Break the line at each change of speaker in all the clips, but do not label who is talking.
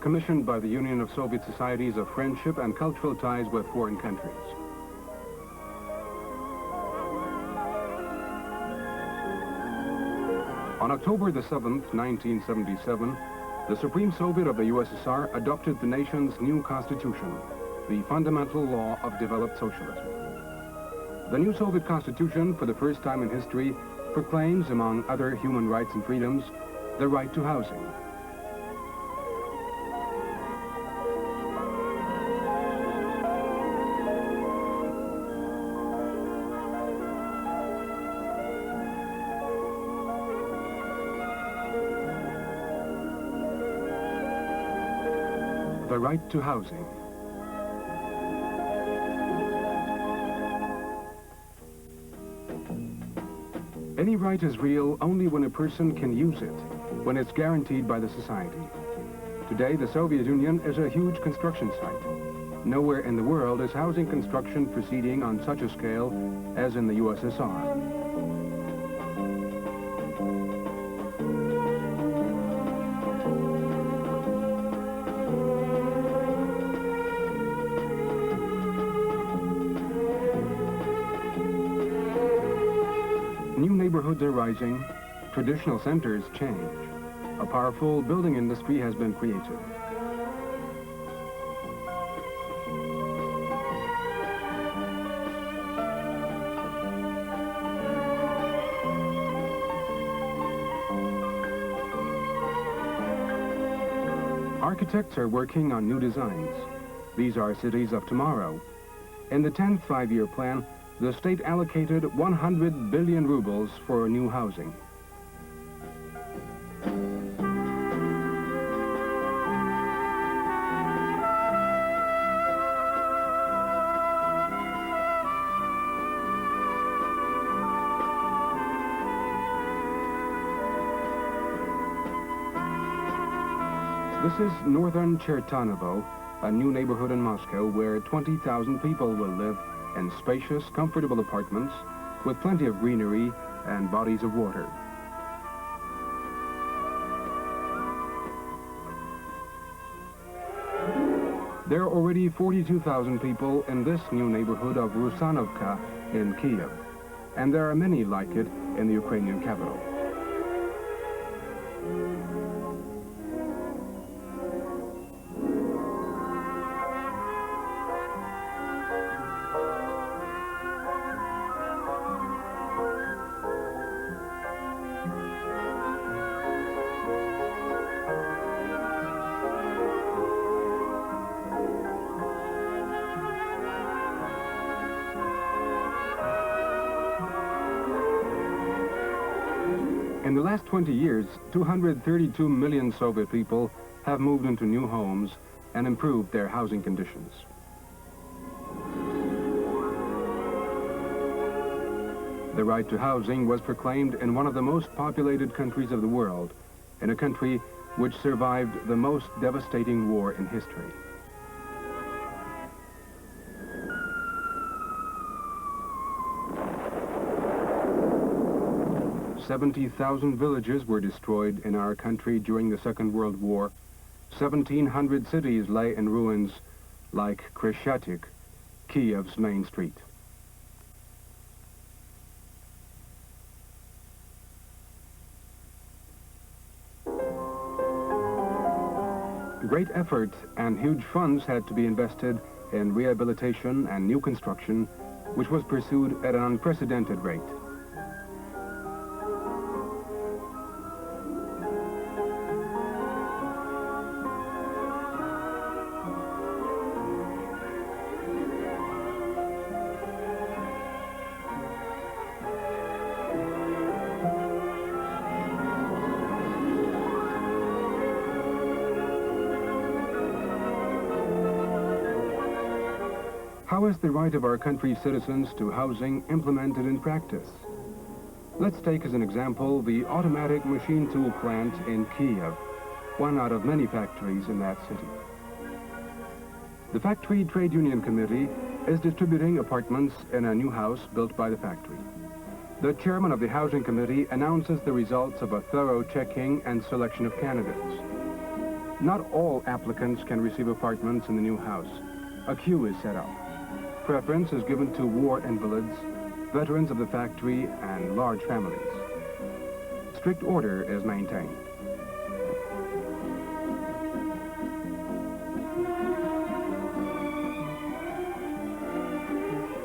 commissioned by the Union of Soviet Societies of Friendship and Cultural Ties with Foreign Countries. On October the 7th, 1977, the Supreme Soviet of the USSR adopted the nation's new constitution, the fundamental law of developed socialism. The new Soviet constitution, for the first time in history, proclaims, among other human rights and freedoms, the right to housing. The right to housing. Any right is real only when a person can use it, when it's guaranteed by the society. Today, the Soviet Union is a huge construction site. Nowhere in the world is housing construction proceeding on such a scale as in the USSR. New neighborhoods are rising, traditional centers change. A powerful building industry has been created. Architects are working on new designs. These are cities of tomorrow. In the 10th five-year plan, the state allocated 100 billion rubles for new housing. This is northern Chertanovo, a new neighborhood in Moscow where 20,000 people will live in spacious, comfortable apartments with plenty of greenery and bodies of water. There are already 42,000 people in this new neighborhood of Rusanovka in Kiev, and there are many like it in the Ukrainian capital. In the last 20 years, 232 million Soviet people have moved into new homes and improved their housing conditions. The right to housing was proclaimed in one of the most populated countries of the world, in a country which survived the most devastating war in history. "70,000 villages were destroyed in our country during the Second World War. 1,700 cities lay in ruins like Khreshchatyk, Kiev's main street." Great effort and huge funds had to be invested in rehabilitation and new construction, which was pursued at an unprecedented rate. How is the right of our country's citizens to housing implemented in practice? Let's take as an example the automatic machine tool plant in Kiev, one out of many factories in that city. The Factory Trade Union Committee is distributing apartments in a new house built by the factory. The chairman of the Housing Committee announces the results of a thorough checking and selection of candidates. Not all applicants can receive apartments in the new house. A queue is set up. Preference is given to war invalids, veterans of the factory, and large families. Strict order is maintained.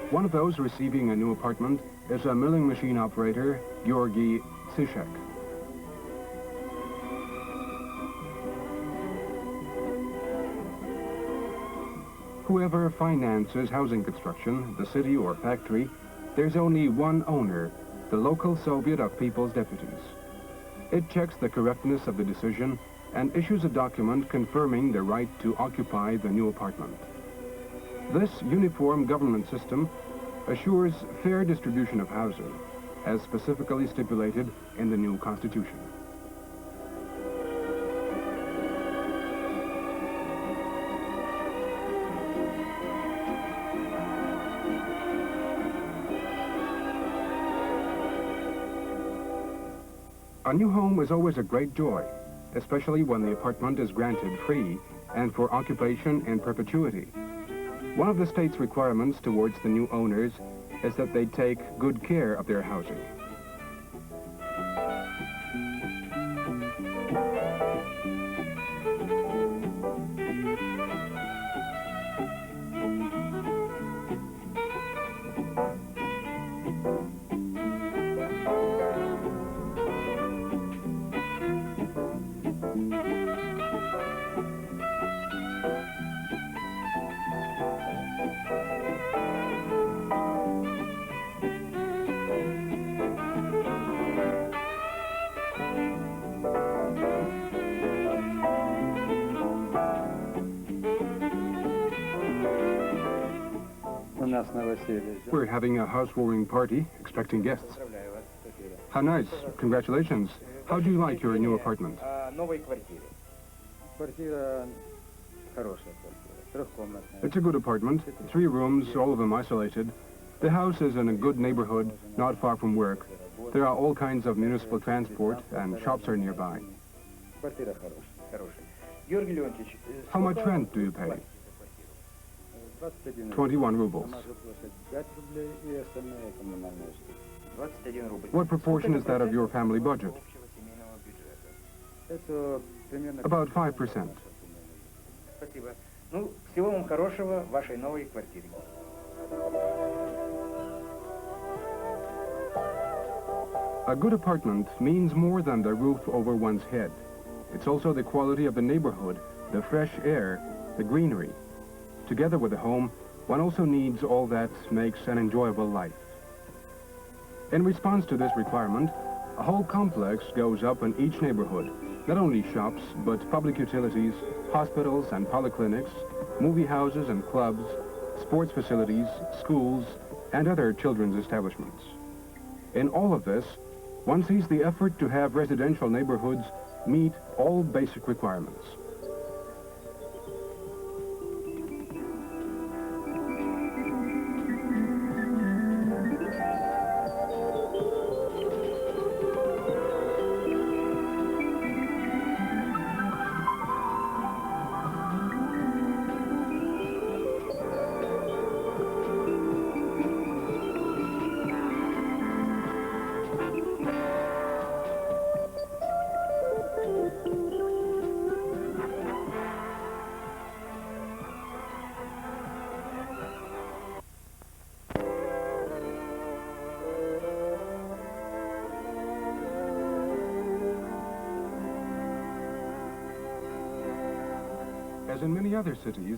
One of those receiving a new apartment is a milling machine operator, Georgi Tsishek. Whoever finances housing construction, the city or factory, there's only one owner, the local Soviet of People's Deputies. It checks the correctness of the decision and issues a document confirming the right to occupy the new apartment. This uniform government system assures fair distribution of housing, as specifically stipulated in the new constitution. A new home is always a great joy, especially when the apartment is granted free and for occupation in perpetuity. One of the state's requirements towards the new owners is that they take good care of their housing. We're having a housewarming party, expecting guests. How nice. Congratulations. How do you like your new apartment? It's a good apartment. 3 rooms, all of them isolated. The house is in a good neighborhood, not far from work. There are all kinds of municipal transport, and shops are nearby. How much rent do you pay? 21 rubles. What proportion is that of your family budget? About 5%. A good apartment means more than the roof over one's head. It's also the quality of the neighborhood, the fresh air, the greenery. Together with the home, one also needs all that makes an enjoyable life. In response to this requirement, a whole complex goes up in each neighborhood, not only shops, but public utilities, hospitals and polyclinics, movie houses and clubs, sports facilities, schools, and other children's establishments. In all of this, one sees the effort to have residential neighborhoods meet all basic requirements. As in many other cities,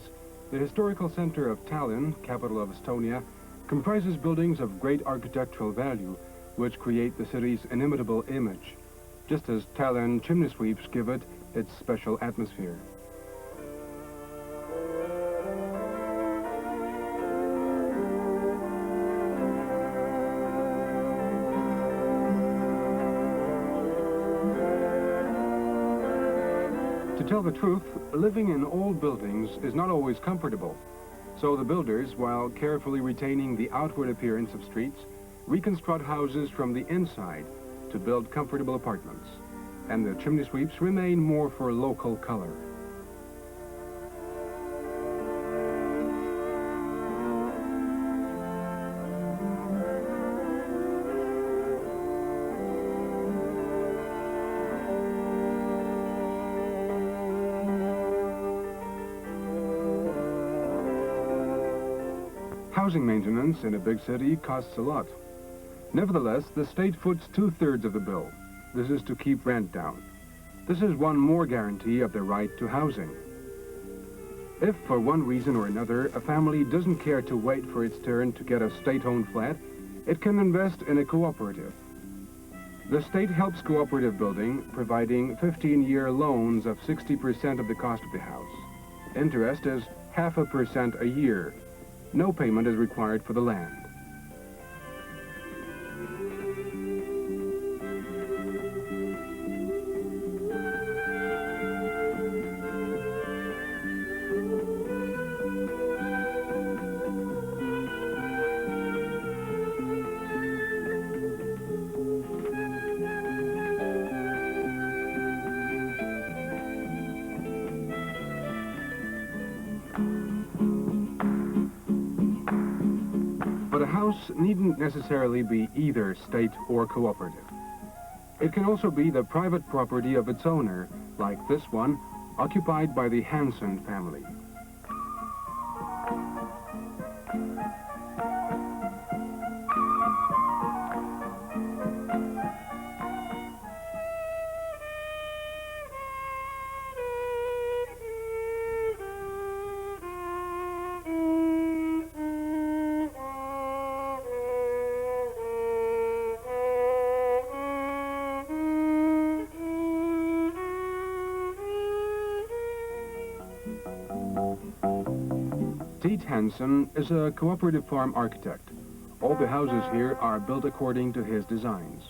the historical center of Tallinn, capital of Estonia, comprises buildings of great architectural value, which create the city's inimitable image, just as Tallinn chimney sweeps give it its special atmosphere. To tell the truth, living in old buildings is not always comfortable. So the builders, while carefully retaining the outward appearance of streets, reconstruct houses from the inside to build comfortable apartments. And the chimney sweeps remain more for local color. Housing maintenance in a big city costs a lot. Nevertheless, the state foots 2/3 of the bill. This is to keep rent down. This is one more guarantee of the right to housing. If, for one reason or another, a family doesn't care to wait for its turn to get a state-owned flat, it can invest in a cooperative. The state helps cooperative building, providing 15-year loans of 60% of the cost of the house. Interest is 0.5% a year. No payment is required for the land. But a house needn't necessarily be either state or cooperative. It can also be the private property of its owner, like this one, occupied by the Hansen family. Hansen is a cooperative farm architect. All the houses here are built according to his designs.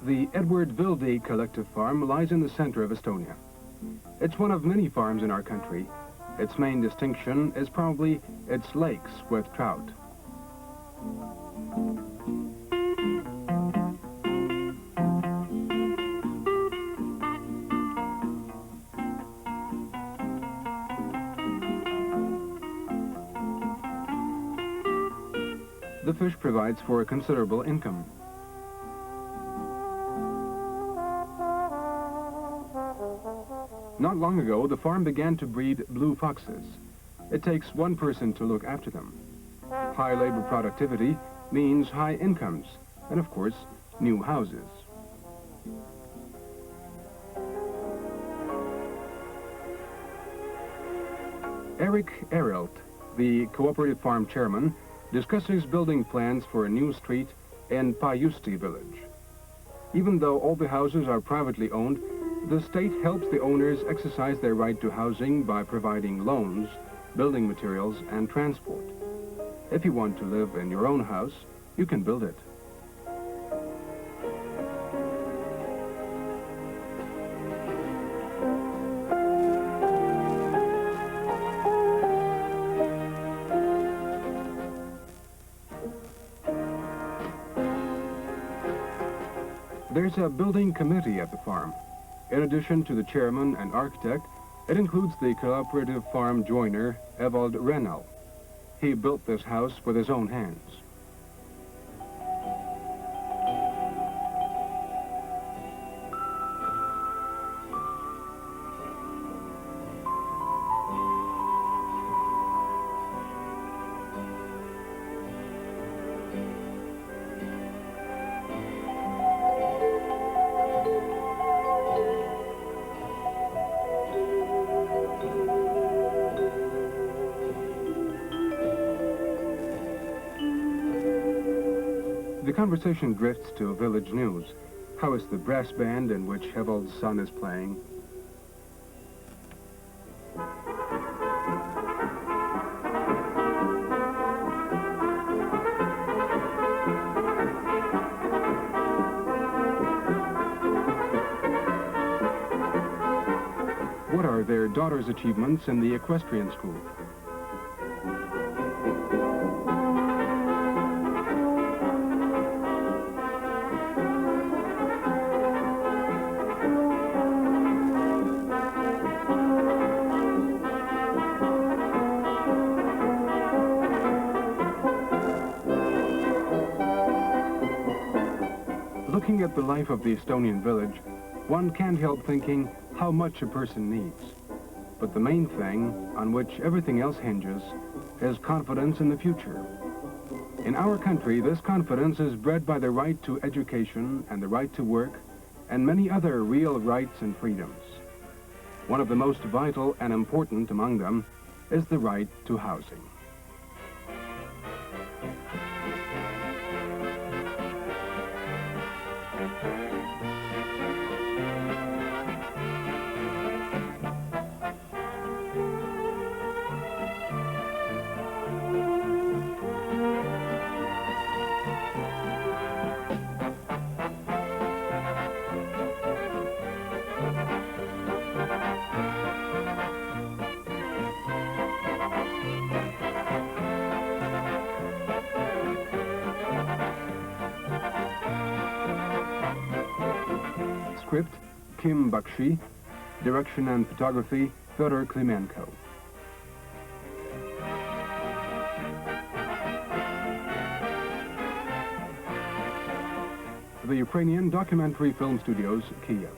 The Edward Vilde Collective Farm lies in the center of Estonia. It's one of many farms in our country. Its main distinction is probably its lakes with trout. The fish provides for a considerable income. Not long ago, the farm began to breed blue foxes. It takes one person to look after them. High labor productivity means high incomes, and of course, new houses. Eric Erelt, the cooperative farm chairman, discusses building plans for a new street in Pajusti village. Even though all the houses are privately owned, the state helps the owners exercise their right to housing by providing loans, building materials, and transport. If you want to live in your own house, you can build it. There's a building committee at the farm. In addition to the chairman and architect, it includes the cooperative farm joiner, Evald Renal. He built this house with his own hands. The conversation drifts to village news. How is the brass band in which Evald's son is playing? What are their daughter's achievements in the equestrian school? the life of the Estonian village, one can't help thinking how much a person needs. But the main thing, on which everything else hinges, is confidence in the future. In our country, this confidence is bred by the right to education and the right to work, and many other real rights and freedoms. One of the most vital and important among them is the right to housing. Script, Kim Bakshi. Direction and photography, Fyodor Klimenko. The Ukrainian Documentary Film Studios, Kiev.